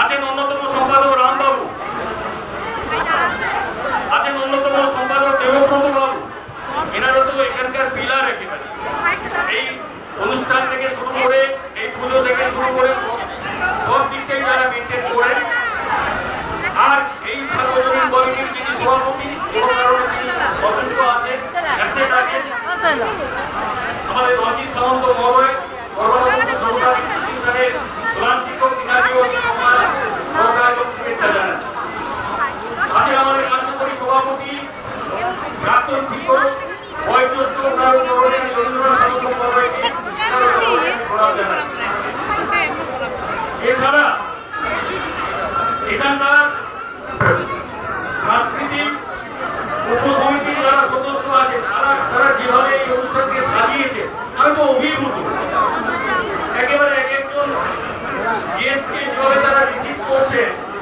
আছেন অন্যতম সম্পাদক রামবাবু, আছেন অন্যতম সম্পাদক দেবব্রত বাবু। এনারা তো এখানকার পিলার একেবারে। এই অনুষ্ঠান থেকে শুরু করে, এই পুজো থেকে শুরু করে সব দিকটাই তারা মেনটেন করেন। আর এই সার্বজনীন কমিটির যিনি সভাপতি এবং আরো যিনি সদস্য আছেন, অ্যাসেট আছেন, আমাদের অজিত সামন্ত মহোদয়, প্রধান শিক্ষক বিভাগীয় শুভেচ্ছা জানাচ্ছি। আছেন আমাদের কার্যকরী সভাপতি, প্রাক্তন শিক্ষক বয়োজ্যেষ্ঠ রবীন্দ্রনাথ সামন্ত মহোদয়কে প্রণাম জানাচ্ছি। এছাড়া এখানকার সাংস্কৃতিক উপসমিতির যারা সদস্য আছে তারা যেভাবে এই অনুষ্ঠানকে সাজিয়েছে আমি তো অভিভূত। একেবারে এক একজন গেস্টকে